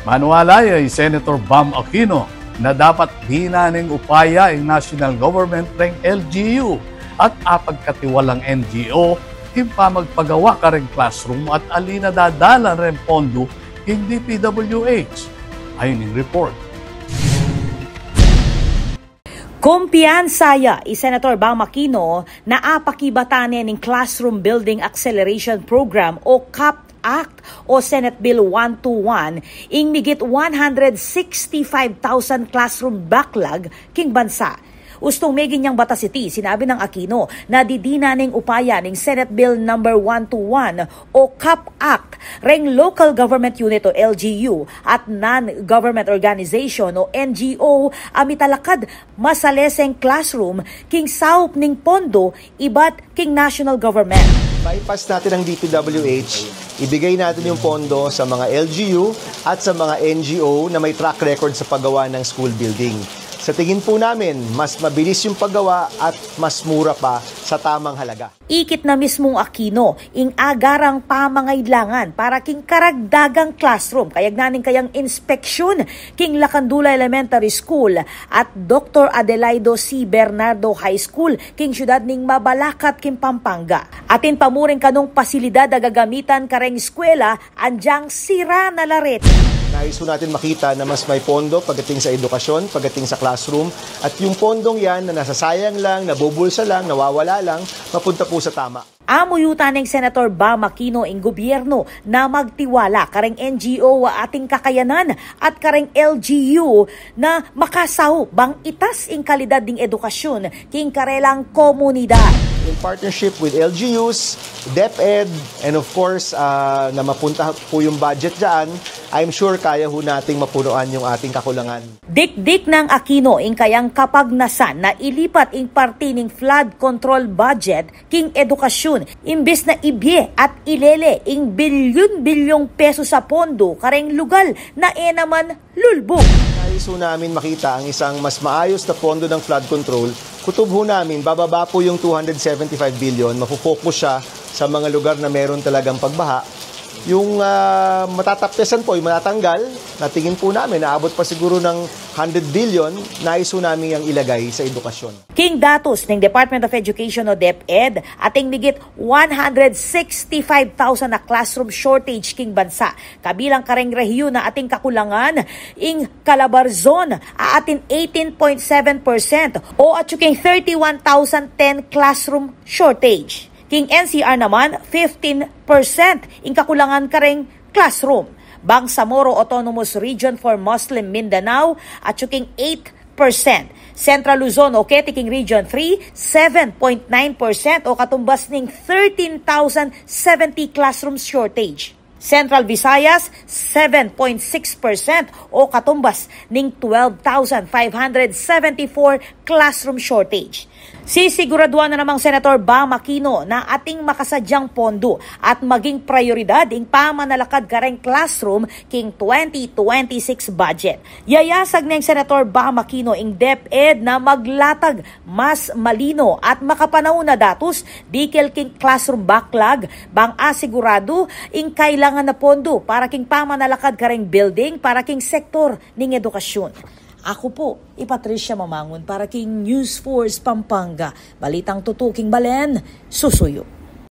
Manualay ay Senator Bam Aquino na dapat dinaning upaya ang national government ng LGU at apagkatiwalang NGO himpa magpagawa ka rin classroom at alina dadala rin pondo king DPWH. Ayun yung report. Kumpiyansaya Senator Bam Aquino na apakibatanin ng Classroom Building Acceleration Program o CAP Act o Senate Bill 121 ing migit 165,000 classroom backlog king bansa. Ustong may ganyang batas iti, sinabi ng Aquino na didina ng upaya ng Senate Bill No. 121 o CAP Act, reng Local Government Unit o LGU at Non-Government Organization o NGO amitalakad masaleseng classroom king saup ning pondo ibat king national government. Bypass natin ang DPWH, ibigay natin yung pondo sa mga LGU at sa mga NGO na may track record sa paggawa ng school building. Sa tingin po namin, mas mabilis yung paggawa at mas mura pa sa tamang halaga. Ikit na mismong Aquino, ing agarang pamangailangan para king karagdagang classroom, kayagnaning kayang inspeksyon king Lacandula Elementary School at Dr. Adelaido C. Bernardo High School king syudad ning Mabalacat king Pampanga. Atin pamuring kanong pasilidad na gagamitan kareng eskwela anjang sira na laret. Nais po natin makita na mas may pondo pagdating sa edukasyon, pagdating sa classroom, at yung pondong yan na nasasayang lang, nabubulsa lang, nawawala lang, mapunta po sa tama. Amuyutan ng Senator Bam Aquino ing gobyerno na magtiwala kareng NGO wa ating kakayanan at kareng LGU na makasaw bang itas ing kalidad ding edukasyon king karelang komunidad. In partnership with LGUs, DepEd, and of course, na mapunta po yung budget dyan, I'm sure kaya ho nating mapunuan yung ating kakulangan. Dikdik ng Aquino ing kayang kapagnasan na ilipat ing parte ning flood control budget king edukasyon imbes na ibye at ilele ing bilyon-bilyong peso sa pondo kareng lugal na naman lulbog. Nais ho namin makita ang isang mas maayos na pondo ng flood control. Kutob ho namin, bababa po yung 275 billion, mapufocus siya sa mga lugar na meron talagang pagbaha. Yung matataptesan po, yung matatanggal, natingin po namin, naabot pa siguro ng 100 billion, nais po namin yung ilagay sa edukasyon. King datos ng Department of Education o DepEd, ating migit 165,000 na classroom shortage king bansa. Kabilang kareng rehiyon na ating kakulangan, ing Calabarzon, atin 18.7% o at yung 31,010 classroom shortage. King NCR naman, 15% ing kakulangan kareng classroom. Bangsamoro Autonomous Region for Muslim Mindanao at yung 8%. Central Luzon o Ketiking Region 3, 7.9% o katumbas ning 13,070 classroom shortage. Central Visayas, 7.6% o katumbas ning 12,574 classroom shortage. Sisiguraduhan na namang Senator Bam Aquino na ating makasadyang pondo at maging prioridad ing pamanalakad kareng classroom king 2026 budget. Yayasag ng Senator Bam Aquino ing DepEd na maglatag mas malino at makapanahon na datos dikel king classroom backlog bang asigurado ing kailangan na pondo para king pamanalakad kareng building para king sektor ning edukasyon. Ako po, Patricia Mamangon para king News Force Pampanga. Balitang tutuking Balen, susuyo.